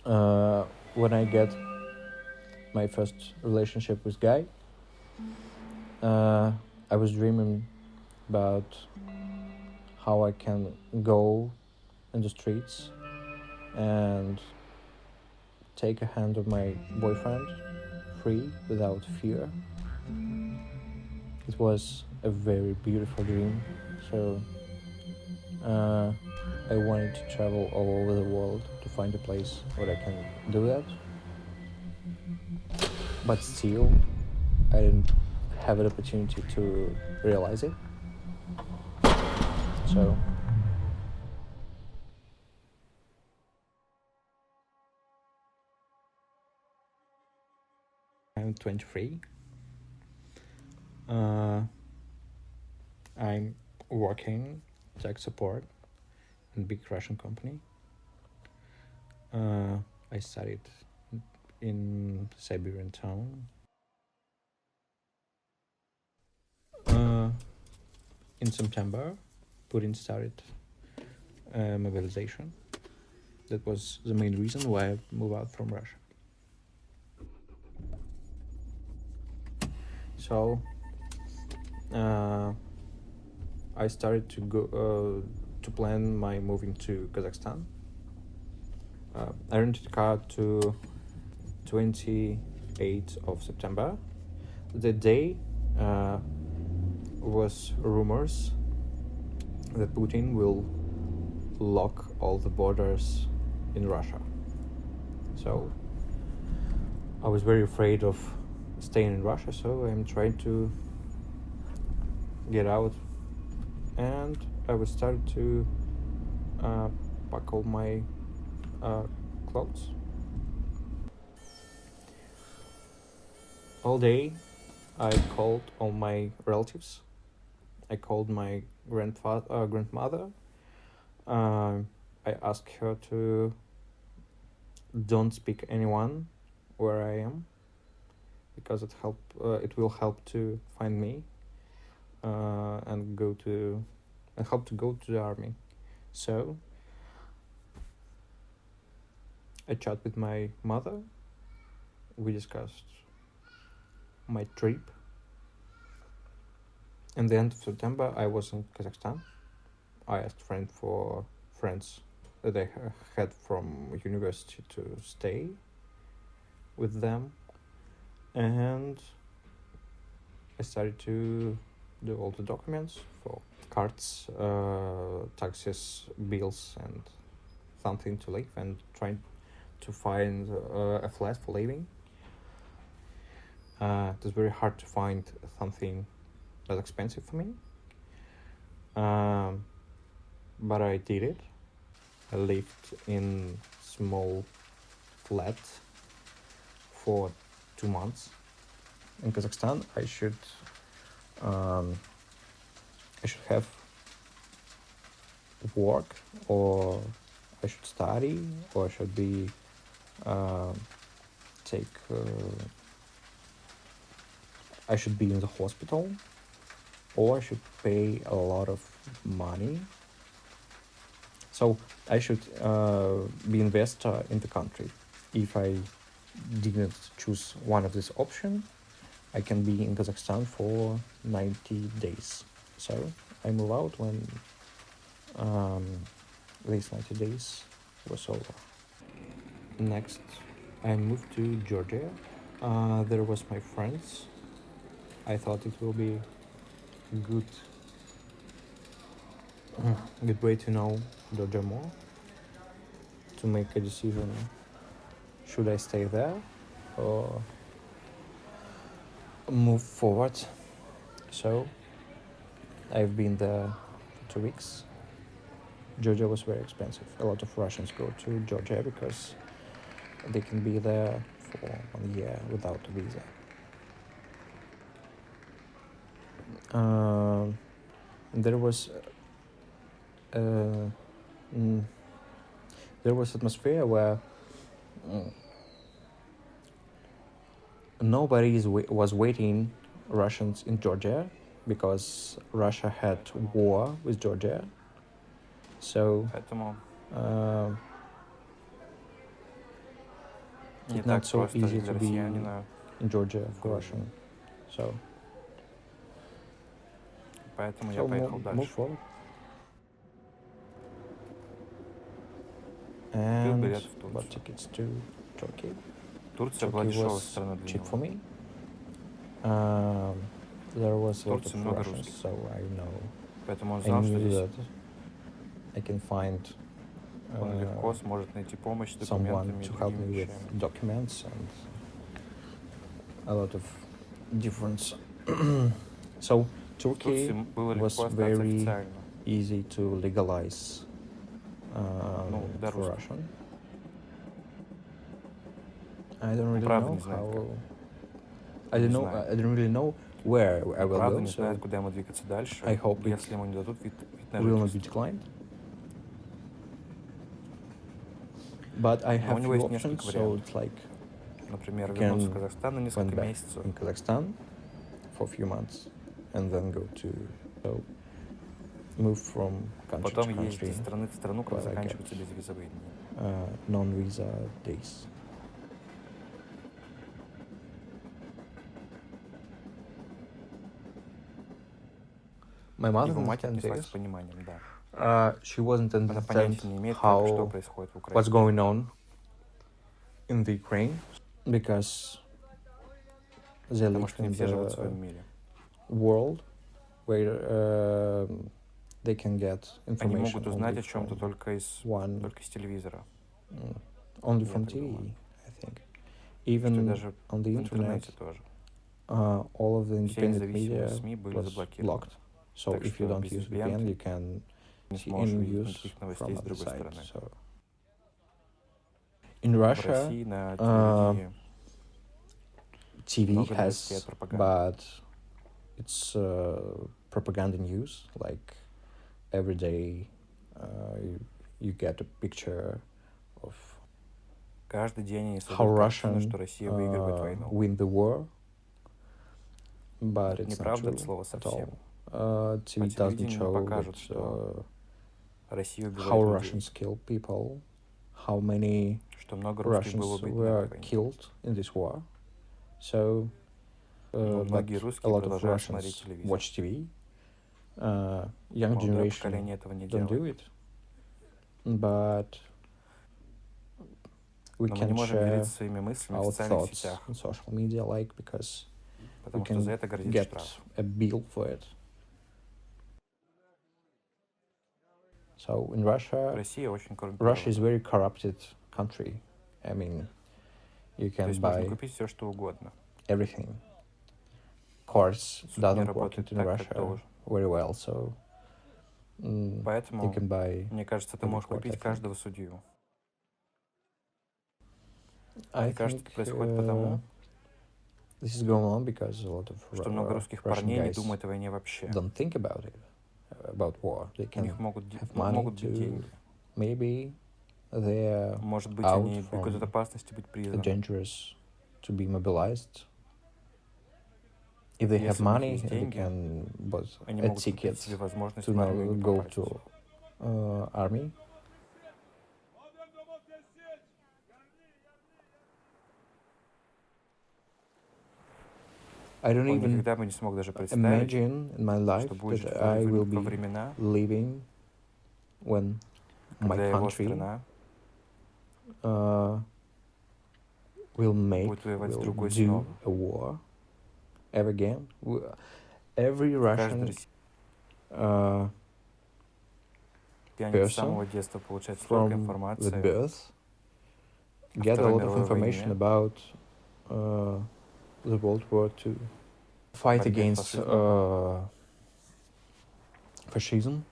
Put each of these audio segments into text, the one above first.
When I get my first relationship with guy, I was dreaming about how I can go in the streets and take a hand of my boyfriend free without fear. It was a very beautiful dream. So I wanted to travel all over the world to find a place where I can do that. But still, I didn't have an opportunity to realize it. So I'm 23. I'm working tech support in a big Russian company. I studied in Siberian town. In September, Putin started mobilization. That was the main reason why I moved out from Russia. So I started to go to plan my moving to Kazakhstan. I rented a car to 28th of September. The day was rumors that Putin will lock all the borders in Russia. So I was very afraid of staying in Russia, so I'm trying to get out, and I was started to pack all my clothes. All day I called all my relatives. I called my grandmother. I asked her to don't speak anyone where I am, because it will help to find me and help to go to the army. So I chat with my mother. We discussed my trip. In the end of September, I was in Kazakhstan. I asked friends that I had from university to stay with them, and I started to do all the documents for cards, taxes, bills, and something to live, and trying to find a flat for living. It was very hard to find something that's expensive for me, but I did it. I lived in small flat for 2 months. In Kazakhstan, I should have work, or I should study, or I should be I should be in the hospital, or I should pay a lot of money. So I should be investor in the country. If I didn't choose one of these options, I can be in Kazakhstan for 90 days. So I move out when these 90 days was over. Next, I moved to Georgia. There was my friends. I thought it will be good way to know Georgia more, to make a decision, should I stay there or move forward. So I've been there for 2 weeks. Georgia was very expensive. A lot of Russians go to Georgia because they can be there for 1 year without a visa. There was atmosphere where nobody was waiting Russians in Georgia, because Russia had war with Georgia. So не it's not так so просто easy для to be россиянина in Georgia в for Грузии. Russian. So Поэтому я поехал move дальше. forward. Купил And билет в bought Турцию. tickets to Turkey. Турция была Turkey дешевой was страной для cheap него. for me. There was В a lot Турции of много Russians, русских. so I Поэтому он знал, что knew здесь that I can find он легко сможет найти помощь с someone документами и to help другими me with вещами. documents and a lot of difference. So В Турции Turkey было was легко остаться very официально. easy to legalize Ну, для for русских. Russian. I don't Он really правда know не знает, как. how. И не знает. I don't really know where I Он will правда go. не знает, So куда ему двигаться дальше, I hope it если ему не дадут вид на will not be жительство. declined. But I Но у have него few есть options, несколько so вариантов. it's like Например, you вернуться в can Казахстан на went несколько back месяцев. in Kazakhstan for a few months and then go to so move from country Потом to ездить из country, страны в страну, как but I get заканчиваются безвизовые дни. non-visa days. My mother Его мать understands отнеслась this. с пониманием, да. She wasn't Она understand понятия не имеет, как, что how происходит в what's Украине. going on in the Ukraine because they Потому live что не in все живут в the своем мире. world where they can get Они information могут узнать only о чем-то from только из one, телевизора. only Я from так TV, думаю. I think. Что и Even даже on the в internet, интернете тоже. all of the Все independent независимые media СМИ были was заблокированы. blocked. So Так if you что don't без use VPN VPN, you ты can не see сможешь any увидеть news никаких новостей from с other другой side. стороны. So in В Russia, России на телевидении TV много новостей от has, пропаганды. but it's propaganda news. Like every day, you get a picture of Каждый день они how создают картину, Russian что Россия выигрывает войну. win the war, but Это it's not неправда от true слова at совсем. all. По TV doesn't телевидению не show покажут, that что Россия how убивает людей, Russians kill people, how many что много русских было Russians убито на этой were войне. killed in this war. So, Но but многие a русские lot of продолжают смотреть Russians телевизор. watch TV. Young Молодое generation поколение этого не don't do делает. it, but we Но мы не can можем share делиться своими мыслями в our социальных thoughts сетях, in social media, like because we потому что за can это грозит get штраф. a bill for it. So in Russia, Россия очень Russia is коррумпирована. very corrupted country. I mean, you То can есть можно buy купить все, что угодно. everything. Cars Суд не doesn't work работает in так, как Russia должен. very well, so you Поэтому, can buy. мне кажется, ты every можешь court, I купить think. каждого судью. I Мне кажется, think это происходит потому, this is going on because a lot of что много русских Russian парней не guys думают о войне вообще. don't think about it, about war. They У них can могут have money могут быть to деньги. maybe they're Может быть, out они бегут от from опасности быть признаны. dangerous to be mobilized. If they have Если у них money, есть they деньги, can buy они a могут купить ticket себе возможность to в армию не go попасть. to army. I don't Он even никогда бы не смог даже представить, imagine in my life что будет жить that I will во be времена, living when my когда его country страна will будет воевать с will другой do снова. a war ever again. Every Каждый Russian россиянин с person самого детства получает столько from the информации birth о get a Второй lot of мировой information войне, about the World War II, fight борьбе с against фашизмом. fascism.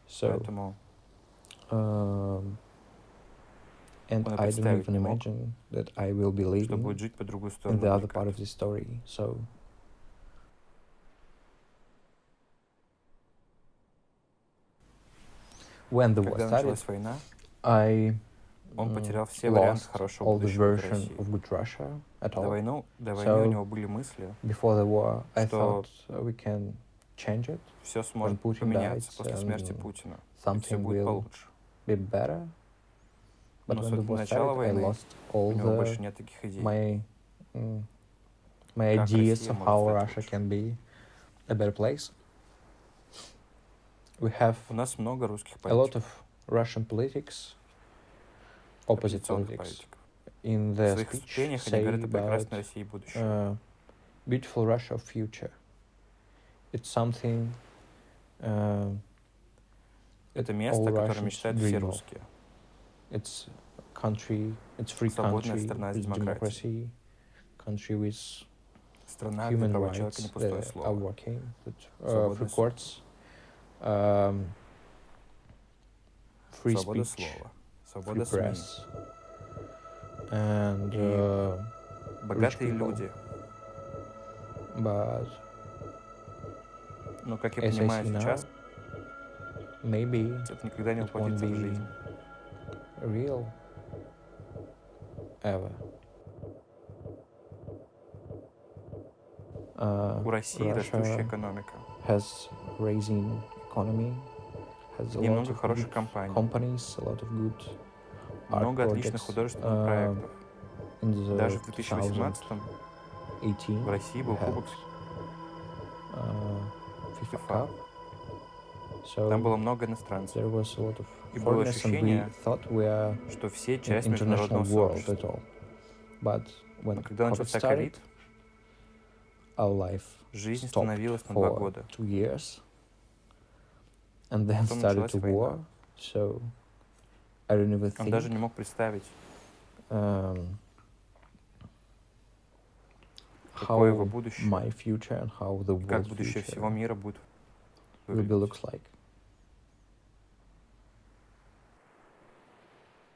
So, Поэтому and он и I don't представить even не мог, imagine that I will be что будет living жить по другую in сторону the other part баррикад. of this story. So, when the war Когда started, началась война, I он потерял все варианты lost хорошего all the будущего для version России. of good Russia at До all. войны у So, него были мысли, before the war, I что thought we can change it, все сможет Putin поменяться died, после смерти and Путина, и все something будет will получше. be better. But Но when с the war начала started, I войны lost у all него больше нет таких идей. my my Как ideas Россия of может how стать Russia лучше. can be a better place. We have У нас много русских a lot политиков, of Russian politics, opposite оппозиционных politics, политиков. in В their своих speech выступлениях они say говорят о about прекрасной России будущего. beautiful Russia of future. It's something Это all место, о котором Russians мечтают все dream of. русские. It's country, it's free Свободная country страна с with демократией. democracy, country with Страна, где human права человека не rights пустое are слово. working, with Свободный free суд. courts, free Свобода speech, слова. free Свобода СМИ. press, and Богатые people. люди. But Но, как я as I понимаю see now, сейчас, maybe это никогда не it won't воплотится в be жизнь. real ever. У России растущая Russia экономика. has rising economy, has a И lot много of хороших good компаний. companies, a lot of good art Много отличных projects. художественных проектов. In the Даже в 2018-м 2018 в России we был had Кубок FIFA FIFA. Cup. So Там было много иностранцев. there was a lot of И было foreigners, and we ощущение, thought we are что все an часть international международного world сообщества. at all. But when Но когда COVID начался started, ковид, our life жизнь stopped остановилась на 2 for года. 2 years, and then Потом started началась a война. war. So I don't even Он think даже не мог представить, какое его how будущее my future and how the и как world's будущее future всего мира будет will be выглядеть. looks like.